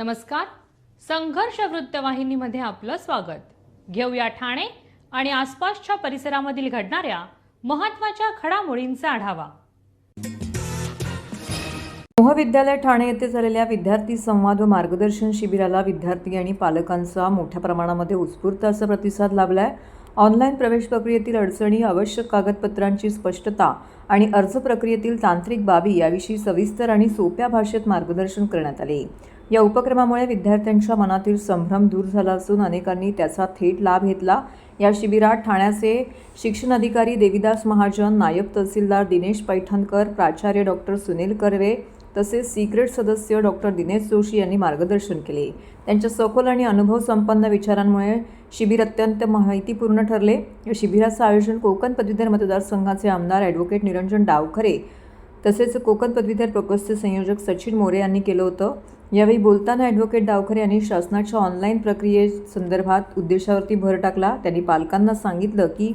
नमस्कार. संघर्ष वृत्तवाहिनीमध्ये आपलं स्वागत. घेऊया ठाणे आणि आसपासच्या परिसरामधील घडणाऱ्या महत्त्वाच्या घडामोडींचा आढावा. महाविद्यालय ठाणे येथे झालेल्या विद्यार्थी संवाद व मार्गदर्शन शिबिराला विद्यार्थी आणि पालकांचा मोठ्या प्रमाणामध्ये उत्स्फूर्त असा प्रतिसाद लाभलाय. ऑनलाईन प्रवेश प्रक्रियेतील अडचणी, आवश्यक कागदपत्रांची स्पष्टता आणि अर्ज प्रक्रियेतील तांत्रिक बाबी याविषयी सविस्तर आणि सोप्या भाषेत मार्गदर्शन करण्यात आले. या उपक्रमामुळे विद्यार्थ्यांच्या मनातील संभ्रम दूर झाला असून अनेकांनी त्याचा थेट लाभ घेतला. या शिबिरात ठाण्याचे शिक्षण अधिकारी देविदास महाजन, नायब तहसीलदार दिनेश पैठणकर, प्राचार्य डॉक्टर सुनील कर्वे तसेच सिक्रेट सदस्य डॉक्टर दिनेश जोशी यांनी मार्गदर्शन केले. त्यांच्या सखोल आणि अनुभव संपन्न विचारांमुळे शिबिर अत्यंत माहितीपूर्ण ठरले. या शिबिराचं आयोजन कोकण पदवीधर मतदारसंघाचे आमदार ॲडव्होकेट निरंजन डावखरे तसेच कोकण पदवीधर प्रकोष्ठचे संयोजक सचिन मोरे यांनी केलं होतं. यावेळी बोलताना ॲडव्होकेट डावखरे यांनी शासनाच्या ऑनलाईन प्रक्रियेसंदर्भात उद्देशावरती भर टाकला. त्यांनी पालकांना सांगितलं की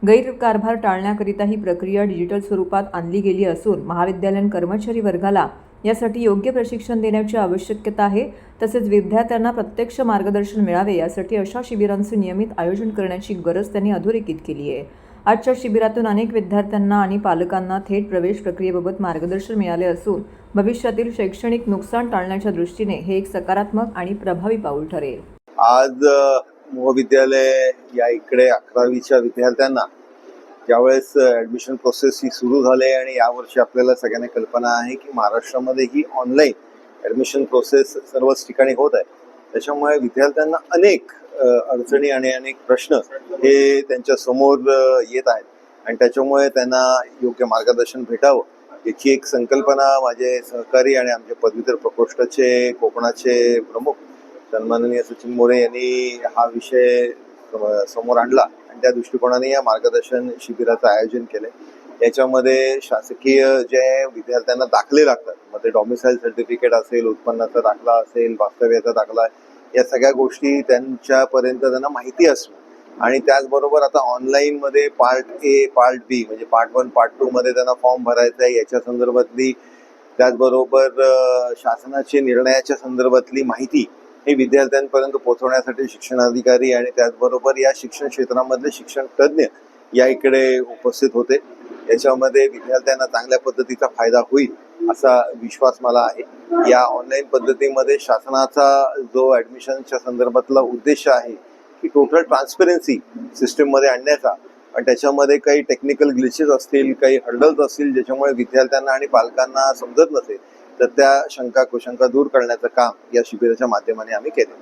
गैरकारभार टाळण्याकरिता ही प्रक्रिया डिजिटल स्वरूपात आणली गेली असून महाविद्यालयीन कर्मचारी वर्गाला यासाठी योग्य प्रशिक्षण देण्याची आवश्यकता आहे. तसेच विद्यार्थ्यांना प्रत्यक्ष मार्गदर्शन मिळावे यासाठी अशा शिबिरांचे नियमित आयोजन करण्याची गरज त्यांनी अधोरेखित केली आहे. आजच्या शिबिरातून अनेक विद्यार्थ्यांना आणि पालकांना थेट प्रवेश प्रक्रियेबाबत मार्गदर्शन मिळाले असून भविष्यातील शैक्षणिक नुकसान टाळण्याच्या दृष्टीने हे एक सकारात्मक आणि प्रभावी पाऊल ठरेल. आज महाविद्यालय या इकडे 11वीच्या विद्यार्थ्यांना ज्यावेळेस ॲडमिशन प्रोसेस ही सुरू झाली आणि यावर्षी आपल्याला सगळ्यांना कल्पना आहे की महाराष्ट्रामध्ये ही ऑनलाईन ॲडमिशन प्रोसेस सर्वच ठिकाणी होत आहे. त्याच्यामुळे विद्यार्थ्यांना अनेक अडचणी आणि अनेक प्रश्न हे त्यांच्या समोर येत आहेत आणि त्याच्यामुळे त्यांना योग्य मार्गदर्शन भेटावं याची एक संकल्पना माझे सहकारी आणि आमचे पदवीधर प्रकोष्ठाचे कोकणाचे प्रमुख सन्माननीय सचिन मोरे यांनी हा विषय समोर आणला आणि त्या दृष्टिकोनाने या मार्गदर्शन शिबिराचं आयोजन केलंय. याच्यामध्ये शासकीय जे विद्यार्थ्यांना दाखले लागतात, मग ते डॉमिसाईल सर्टिफिकेट असेल, उत्पन्नाचा दाखला असेल, वास्तव्याचा दाखला, या सगळ्या गोष्टी त्यांच्यापर्यंत त्यांना माहिती असणं आणि त्याचबरोबर आता ऑनलाईन मध्ये पार्ट ए, पार्ट बी म्हणजे पार्ट 1, पार्ट 2 मध्ये त्यांना फॉर्म भरायचा आहे याच्या संदर्भातली, त्याचबरोबर शासनाच्या निर्णयाच्या संदर्भातली माहिती हे विद्यार्थ्यांपर्यंत पोहोचवण्यासाठी शिक्षणाधिकारी आणि त्याचबरोबर या शिक्षण क्षेत्रामधले शिक्षण तज्ज्ञ या इकडे उपस्थित होते. याच्यामध्ये विद्यार्थ्यांना चांगल्या पद्धतीचा फायदा होईल असा विश्वास मला आहे. या ऑनलाईन पद्धतीमध्ये शासनाचा जो ॲडमिशनच्या संदर्भातला उद्देश आहे की टोटल ट्रान्सपरन्सी सिस्टीममध्ये आणण्याचा आणि त्याच्यामध्ये काही टेक्निकल ग्लिचेस असतील, काही हर्डल्स असतील ज्याच्यामुळे विद्यार्थ्यांना आणि पालकांना समजत नसेल तर त्या शंका कुशंका दूर करण्याचं काम या शिबिराच्या माध्यमाने आम्ही केले.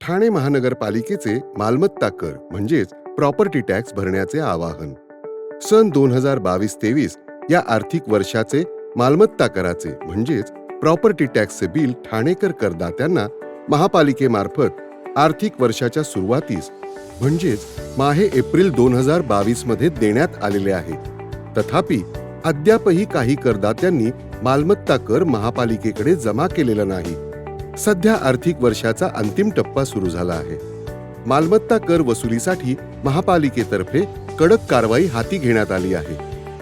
ठाणे महानगरपालिकेचे मालमत्ता कर म्हणजेच प्रॉपर्टी टॅक्स भरण्याचे आवाहन. सन 2022-23 या आर्थिक वर्षाचे मालमत्ता कराचे म्हणजेच प्रॉपर्टी टॅक्सचे बिल ठाणेकर करदात्यांना महापालिकेमार्फत आर्थिक वर्षाच्या सुरुवातीस म्हणजेच माहे एप्रिल 2022 मध्ये देण्यात आलेले आहे. तथापि अद्यापही काही करदात्यांनी मालमत्ता कर महापालिकेकडे जमा केलेला नाही. सध्या आर्थिक वर्षाचा अंतिम टप्पा सुरू झाला आहे. मालमत्ता कर वसुलीसाठी महापालिकेतर्फे कडक कारवाई हाती घेण्यात आली आहे.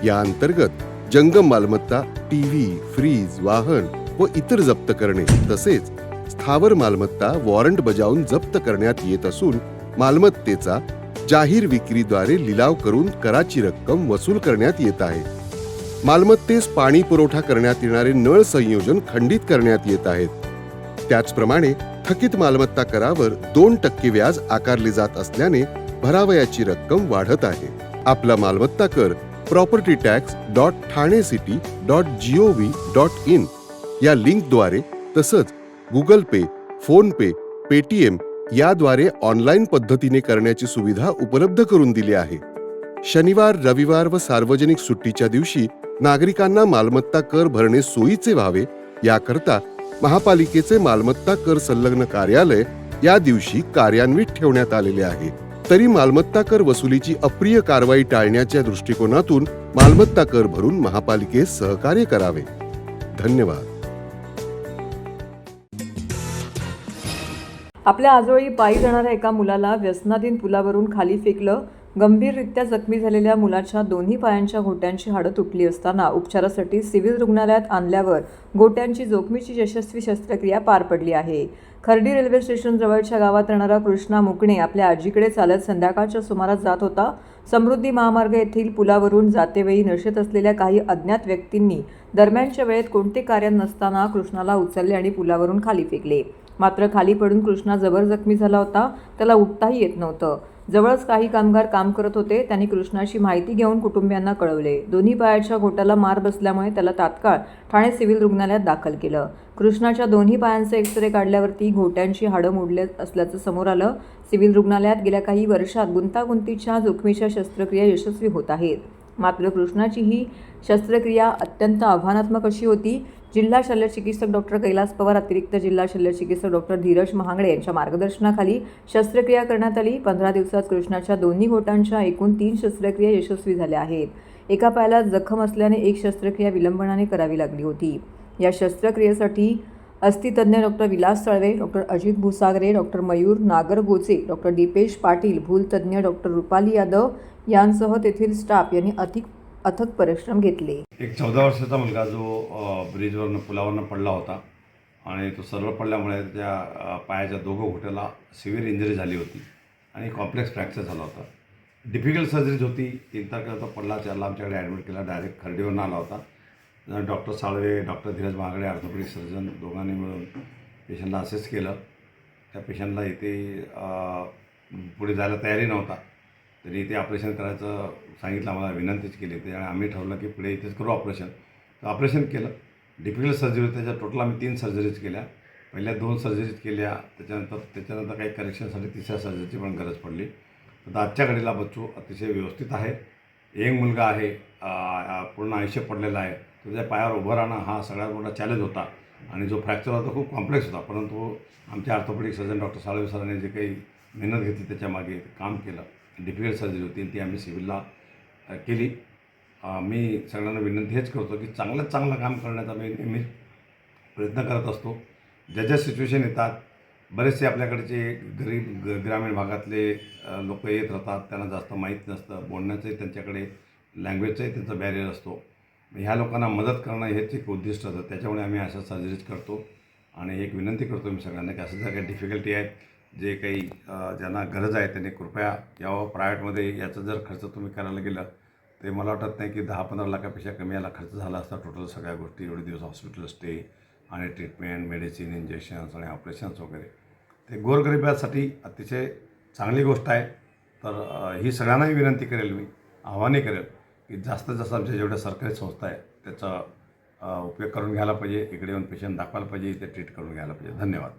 या अंतर्गत जंगम मालमत्ता, टीव्ही, फ्रीज, वाहन व इतर जप्त करणे तसेच स्थावर मालमत्ता वॉरंट बजावून जप्त करण्यात येत असून मालमत्तेचा जाहीर विक्रीद्वारे लिलाव करून कराची रक्कम वसूल करण्यात येत आहे. मालमत्तेस पाणी पुरवठा करण्यात येणारे नळ संयोजन खंडित करण्यात येत आहेत. त्याचप्रमाणे थकीत मालमत्ता करावर 2% व्याज आकारले जात असल्याने भरावयाची रक्कम वाढत आहे. आपला मालमत्ता कर propertytax.thanecity.gov.in या लिंकद्वारे तसंच गुगल पे, फोन पे, पेटीएम याद्वारे ऑनलाईन पद्धतीने करण्याची सुविधा उपलब्ध करून दिली आहे. शनिवार, रविवार व सार्वजनिक सुट्टीच्या दिवशी नागरिकांना मालमत्ता कर भरणे सोयीचे व्हावे याकरता महापालिकेचे मालमत्ता कर संलग्न कार्यालय या दिवशी कार्यान्वित ठेवण्यात आलेले आहे. तरी मालमत्ता कर वसुलीची अप्रिय कारवाई टाळण्याच्या दृष्टिकोनातून मालमत्ता कर भरून महापालिकेस सहकार्य करावे. धन्यवाद. आपल्या आजोळी पायी जाणाऱ्या एका मुलाला व्यसनाधीन पुलावरून खाली फेकलं. गंभीररित्या जखमी झालेल्या मुलाच्या दोन्ही पायांच्या घोट्यांची हाडं तुटली असताना उपचारासाठी सिव्हिल रुग्णालयात आणल्यावर घोट्यांची जोखमीची यशस्वी शस्त्रक्रिया पार पडली आहे. खर्डी रेल्वे स्टेशन जवळच्या गावात राहणारा कृष्णा मुकणे आपल्या आजीकडे चालत संध्याकाळच्या सुमारास जात होता. समृद्धी महामार्ग येथील पुलावरून जातेवेळी नशेत असलेल्या काही अज्ञात व्यक्तींनी दरम्यानच्या वेळेत कोणते कार्य नसताना कृष्णाला उचलले आणि पुलावरून खाली फेकले. मात्र खाली पडून कृष्णा जबर जखमी झाला होता. त्याला उठताही येत नव्हतं. जवळच काही कामगार काम करत होते. त्यांनी कृष्णाची माहिती घेऊन कुटुंबियांना कळवले. दोन्ही पायाच्या घोट्याला मार बसल्यामुळे त्याला तात्काळ ठाणे सिव्हिल रुग्णालयात दाखल केलं. कृष्णाच्या दोन्ही पायांचे एक्सरे काढल्यावरती घोट्यांची हाडं मोडले असल्याचं समोर आलं. सिव्हिल रुग्णालयात गेल्या काही वर्षात गुंतागुंतीच्या जोखमीच्या शस्त्रक्रिया यशस्वी होत आहेत. मात्र कृष्णाची ही शस्त्रक्रिया अत्यंत आव्हानात्मक अशी होती. जिल्हा शल्यचिकित्सक डॉक्टर कैलास पवार, अतिरिक्त जिल्हा शल्यचिकित्सक डॉक्टर धीरज महांगडे यांच्या मार्गदर्शनाखाली शस्त्रक्रिया करण्यात आली. 15 दिवसात कृष्णाच्या दोन्ही घोटांच्या एकूण 3 शस्त्रक्रिया यशस्वी झाल्या आहेत. एका पायाला जखम असल्याने एक शस्त्रक्रिया विलंबाने करावी लागली होती. या शस्त्रक्रियेसाठी अस्थितज्ञ doctor Vilas Talwe, doctor Ajit Bhusagare, doctor Mayur Nagargoche, doctor Deepesh Patil, भूलतज्ञ डॉक्टर रुपाली यादव यांसह तेथील स्टाफ यांनी अथक परिश्रम घेतले. एक 14 वर्षाचा मुलगा जो ब्रिजवरनं पुलावरनं पडला होता आणि तो सरळ पडल्यामुळे त्या पायाच्या दोघं घोट्याला सिव्हिअर इंजरी झाली होती आणि कॉम्प्लेक्स फ्रॅक्चर झाला होता. डिफिकल्ट सर्जरीज होती. 3 तारखेला तो पडला, 4ला आमच्याकडे ॲडमिट केला. डायरेक्ट खर्डीवरून आला होता. डॉक्टर साळवे, डॉक्टर धीरज महागडे, ऑर्थोपेडिक सर्जन दोघांनी मिळून पेशंटला असेस केलं. त्या पेशंटला इथे पुढे जायला तयारी नव्हता. तरी इथे ऑपरेशन करायचं सांगितलं, आम्हाला विनंतीच केली होती आणि आम्ही ठरवलं की पुढे इथेच करू ऑपरेशन. तर ऑपरेशन केलं. डिफिकल्ट सर्जरी होती. त्याच्या टोटल आम्ही 3 सर्जरीज केल्या. पहिल्या 2 सर्जरीज केल्या. त्याच्यानंतर काही करेक्शनसाठी 3ऱ्या सर्जरीची पण गरज पडली. तर आजच्या घडीला बच्चू अतिशय व्यवस्थित आहे. यंग मुलगा आहे. पूर्ण आयुष्य पडलेला आहे. त्याच्या पायावर उभं राहणं हा सगळ्यात मोठा चॅलेंज होता आणि जो फ्रॅक्चर होता खूप कॉम्प्लेक्स होता. परंतु आमच्या ऑर्थोपेडिक सर्जन डॉक्टर साळवे सरांनी जे काही मेहनत घेतली त्याच्यामागे काम केलं. डिफिकल्ट सर्जरी होती ती आम्ही सिव्हिलला केली. मी सगळ्यांना विनंती हेच करतो की चांगल्यात चांगलं काम करण्याचा मी नेहमी प्रयत्न करत असतो. ज्या सिच्युएशन येतात, बरेचसे आपल्याकडचे गरीब ग्रामीण भागातले लोक येत राहतात. त्यांना जास्त माहीत नसतं. बोलण्याचंही त्यांच्याकडे लँग्वेजचाही त्यांचा बॅरियर असतो. ह्या लोकांना मदत करणं हेच एक उद्दिष्ट असतं. त्याच्यामुळे आम्ही अशा सर्जरीज करतो आणि एक विनंती करतो मी सगळ्यांना की असं जर काही डिफिकल्टी आहेत, जे काही ज्यांना गरज आहे त्यांनी कृपया यावं. प्रायव्हेटमध्ये याचा जर खर्च तुम्ही करायला गेलं ते मला वाटत नाही की 10-15 लाखापेक्षा कमी याला खर्च झाला असता. टोटल सगळ्या गोष्टी, एवढे दिवस हॉस्पिटल स्टे आणि ट्रीटमेंट, मेडिसिन, इंजेक्शन्स आणि ऑपरेशन्स वगैरे, ते गोरगरिबासाठी अतिशय चांगली गोष्ट आहे. तर ही सगळ्यांनाही विनंती करेल, मी आव्हानही करेल की जास्तीत जास्त आमच्या जेवढ्या सरकारी संस्था आहे त्याचा उपयोग करून घ्यायला पाहिजे. इकडे येऊन पेशंट दाखवायला पाहिजे, इथे ट्रीट करून घ्यायला पाहिजे. धन्यवाद.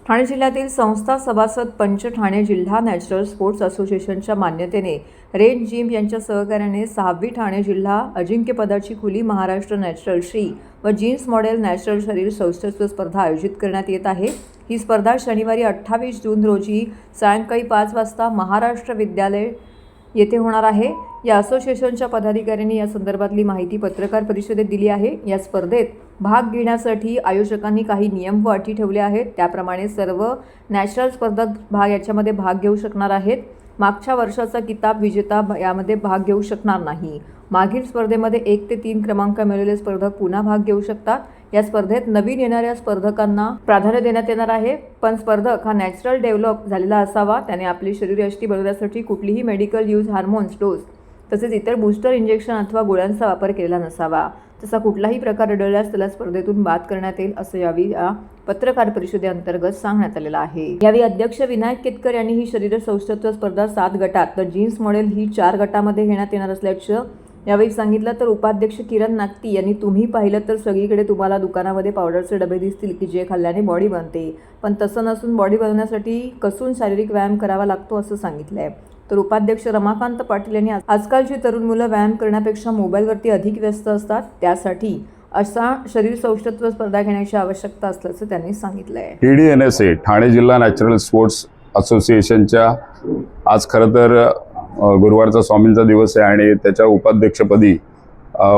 ठाणे जिल्ह्यातील संस्था सभासद पंच ठाणे जिल्हा नॅचरल स्पोर्ट्स असोसिएशनच्या मान्यतेने रेड जिम यांच्या सहकार्याने 6वी ठाणे जिल्हा अजिंक्यपदाची खुली महाराष्ट्र नॅचरल श्री व जीन्स मॉडेल नॅचरल शरीर सौष्ठव स्पर्धा आयोजित करण्यात येत आहे. ही स्पर्धा शनिवारी 28 जून रोजी सायंकाळी 5 वाजता महाराष्ट्र विद्यालय येथे होणार आहे. या असोसिएशनच्या पदाधिकाऱ्यांनी या संदर्भातली माहिती पत्रकार परिषदेत दिली आहे. या स्पर्धेत भाग घेण्यासाठी आयोजकांनी काही नियम व अटी ठेवल्या आहेत. त्याप्रमाणे सर्व नॅशनल स्पर्धक याच्यामध्ये भाग घेऊ शकणार आहेत. मागच्या वर्षाचा किताब विजेता यामध्ये भाग घेऊ शकणार नाही. मागील स्पर्धेमध्ये 1 ते 3 क्रमांक मिळालेले स्पर्धक पुन्हा भाग घेऊ शकतात. या स्पर्धेत नवीन येणाऱ्या स्पर्धकांना प्राधान्य देण्यात येणार आहे. पण स्पर्धक हा नॅचरल डेव्हलप झालेला असावा. त्याने आपली शरीरयष्टी बनवण्यासाठी कुठलीही मेडिकल यूज हार्मोन्स डोस तसेच इतर बूस्टर इंजेक्शन अथवा गोळ्यांचा वापर केलेला नसावा. तसा कुठलाही प्रकार आढळल्यास त्याला स्पर्धेतून बाद करण्यात येईल असं यावेळी या पत्रकार परिषदेअंतर्गत सांगण्यात आलेलं आहे. यावेळी अध्यक्ष विनायक केतकर यांनी ही शरीर सौष्ठव स्पर्धा 7 गटात तर जीन्स मॉडेल ही 4 गटामध्ये घेण्यात येणार असल्याचं यावेळी सांगितलं. तर उपाध्यक्ष किरण नागती यांनी तुम्ही पाहिलं तर सगळीकडे तुम्हाला दुकानामध्ये पावडरचे डबे दिसतील की जे खाल्ल्याने बॉडी बनते, पण तसं नसून बॉडी बनवण्यासाठी कसून शारीरिक व्यायाम करावा लागतो असं सांगितलंय. तर उपाध्यक्ष रमाकांत पाटील यांनी आजकालची तरुण मुलं व्यायाम करण्यापेक्षा मोबाईलवरती अधिक व्यस्त असतात, त्यासाठी असा शरीर सौष्ठव स्पर्धा घेण्याची आवश्यकता असल्याचं त्यांनी सांगितलंय. TDNSA ठाणे जिल्हा नॅचरल स्पोर्ट्स असोसिएशनच्या आज खरं तर गुरुवारचा स्वामींचा दिवस आहे आणि त्याच्या उपाध्यक्षपदी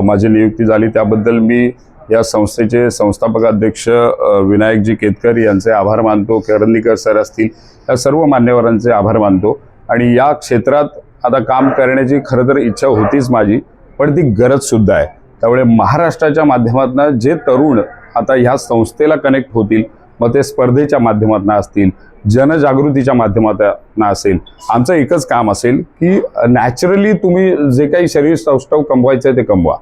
माझी नियुक्ती झाली. त्याबद्दल मी या संस्थेचे संस्थापक अध्यक्ष विनायकजी केतकर यांचे आभार मानतो. करंदीकर सर असतील, या सर्व मान्यवरांचे आभार मानतो. आणि या क्षेत्रात आता काम करण्याची खरं तर इच्छा होतीच माझी, पण ती गरजसुद्धा आहे. त्यामुळे महाराष्ट्राच्या माध्यमातून जे तरुण आता ह्या संस्थेला कनेक्ट होतील, मग ते स्पर्धेच्या माध्यमातून असतील, जनजागृतीच्या माध्यमातून असेल, आमचं एकच काम असेल की नॅचरली तुम्ही जे काही शरीर सौष्ठव कमवायचं आहे ते कमवा.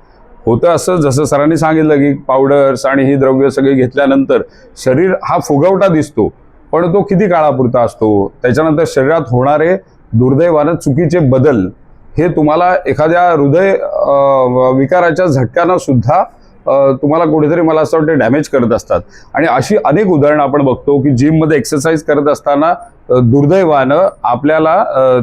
होतं असं, जसं सरांनी सांगितलं की पावडर्स आणि ही द्रव्य सगळे घेतल्यानंतर शरीर हा फुगवटा दिसतो, पण तो किती काळापुरता असतो. त्याच्यानंतर शरीरात होणारे दुर्दैवानं चुकीचे बदल हे तुम्हाला एखाद्या हृदय विकाराच्या झटक्यानं सुद्धा तुम्हाला कुठेतरी मला असं वाटतं डॅमेज करत असतात. आणि अशी अनेक उदाहरणं आपण बघतो की जिममध्ये एक्सरसाइज करत असताना दुर्दैवानं आपल्याला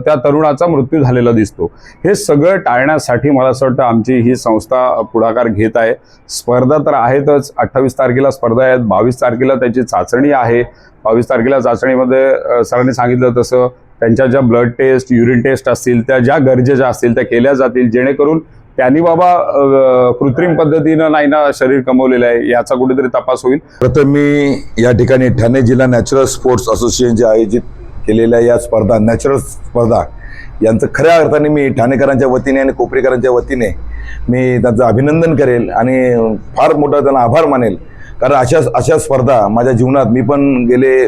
त्या तरुणाचा मृत्यू झालेला दिसतो. हे सगळं टाळण्यासाठी मला असं वाटतं आमची ही संस्था पुढाकार घेत आहे. स्पर्धा तर आहेतच, 28 तारखेला स्पर्धा आहेत, 22 तारखेला त्याची चाचणी आहे. 22 तारखेला चाचणीमध्ये सरांनी सांगितलं तसं त्यांच्या ज्या ब्लड टेस्ट, युरिन टेस्ट असतील त्या ज्या गरजेच्या असतील त्या केल्या जातील, जेणेकरून त्यांनी बाबा कृत्रिम पद्धतीनं नाही ना शरीर कमवलेलं आहे याचा कुठेतरी तपास होईल. प्रथम मी या ठिकाणी ठाणे जिल्हा नॅचरल स्पोर्ट्स असोसिएशनचे आयोजित केलेल्या या स्पर्धा, नॅचरल स्पर्धा यांचं खऱ्या अर्थाने मी ठाणेकरांच्या वतीने आणि कोपरीकरांच्या वतीने मी त्यांचं अभिनंदन करेल आणि फार मोठा त्यांना आभार मानेल. कारण अशा स्पर्धा माझ्या जीवनात, मी पण गेले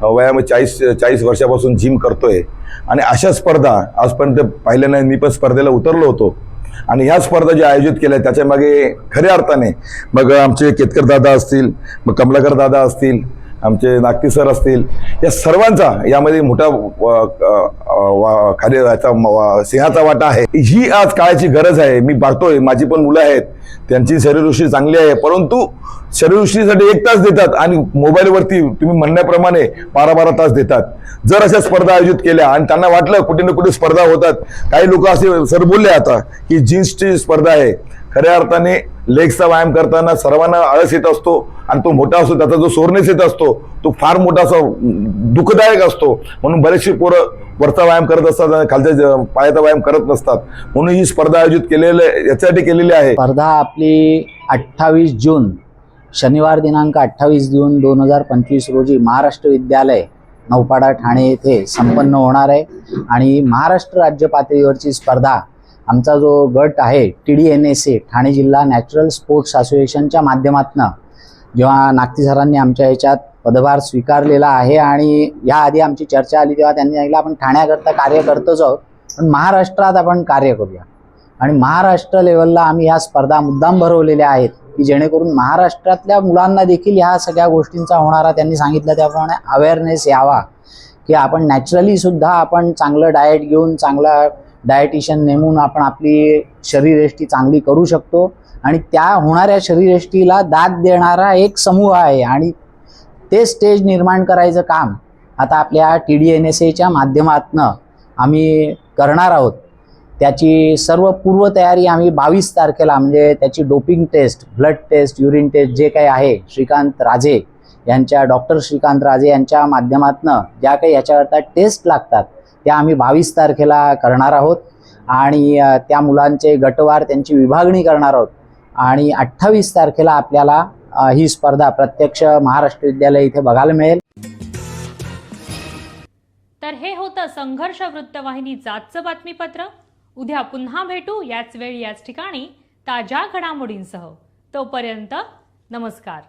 वयामध्ये 40 वर्षापासून जिम करतोय आणि अशा स्पर्धा आजपर्यंत पाहिल्या नाही. मी पण स्पर्धेला उतरलो होतो आणि ह्या स्पर्धा ज्या आयोजित केल्या त्याच्यामागे खऱ्या अर्थाने मग आमचे केतकर दादा असतील, मग कमलाकर दादा असतील, आमचे नागती सर असतील, या सर्वांचा यामध्ये मोठा सिंहाचा वाटा आहे. ही आज काळाची गरज आहे. मी पाहतोय, माझी पण मुलं आहेत, त्यांची शरीरवृष्टी चांगली आहे, परंतु शरीरवृष्टीसाठी 1 तास देतात आणि मोबाईलवरती तुम्ही म्हणण्याप्रमाणे 12-12 तास देतात. जर अशा स्पर्धा आयोजित केल्या आणि त्यांना वाटलं कुठे ना कुठे स्पर्धा होतात, काही लोक असे सर बोलले आता की जीन्सची स्पर्धा आहे. खऱ्या अर्थाने लेग्सचा व्यायाम करताना सर्वांना आळस येत असतो आणि तो मोठा असतो, त्याचा जो सोरनेस येत असतो तो फार मोठा असा दुःखदायक असतो. म्हणून बरेचसे पोरं वरचा व्यायाम करत असतात आणि खालच्या पायाचा व्यायाम करत नसतात. म्हणून ही स्पर्धा आयोजित केलेली याच्यासाठी केलेली आहे. स्पर्धा आपली 28 जून शनिवार दिनांक 28 जून 2025 रोजी महाराष्ट्र विद्यालय नौपाडा ठाणे येथे संपन्न होणार आहे. आणि महाराष्ट्र राज्य पातळीवरची स्पर्धा आमचा जो गट आहे TDNSA ठाणे जिल्हा नॅचरल स्पोर्ट्स असोसिएशनच्या माध्यमातून, जेव्हा नागती सरांनी आमच्या याच्यात पदभार स्वीकारलेला आहे आणि याआधी आमची चर्चा आली तेव्हा त्यांनी सांगितलं आपण ठाण्याकरता कार्य करतोच आहोत, पण महाराष्ट्रात आपण कार्य करूया. आणि महाराष्ट्र लेवलला आम्ही ह्या स्पर्धा मुद्दाम भरवलेल्या आहेत की जेणेकरून महाराष्ट्रातल्या मुलांना देखील ह्या सगळ्या गोष्टींचा होणारा, त्यांनी सांगितलं त्याप्रमाणे अवेअरनेस यावा की आपण नॅचरली सुद्धा आपण चांगलं डाएट घेऊन, चांगला डायटिशियन नेमून आपण आपली शरीरयष्टी चांगली करू शकतो. आणि त्या होणाऱ्या शरीरयष्टीला दाद देणारा एक समूह आहे आणि ते स्टेज निर्माण करायचं काम आता आपल्या TDNSAच्या माध्यमातून आम्ही करणार आहोत. त्याची सर्व पूर्वतयारी आम्ही 22 तारखेला, म्हणजे त्याची doping test, blood test, urine test जे काही आहे श्रीकांत राजे यांच्या, डॉक्टर श्रीकांत राजे यांच्या माध्यमातून ज्या काही याच्याकरता टेस्ट लागतात त्या आम्ही 22 तारखेला करणार आहोत. आणि त्या मुलांचे गटवार त्यांची विभागणी करणार आहोत. आणि 28 तारखेला आपल्याला ही स्पर्धा प्रत्यक्ष महाराष्ट्र विद्यालय इथे बघायला मिळेल. तर हे होतं संघर्ष वृत्तवाहिनीचं आजचं बातमीपत्र. उद्या पुन्हा भेटू याच वेळी याच ठिकाणी ताज्या घडामोडींसह. तोपर्यंत नमस्कार.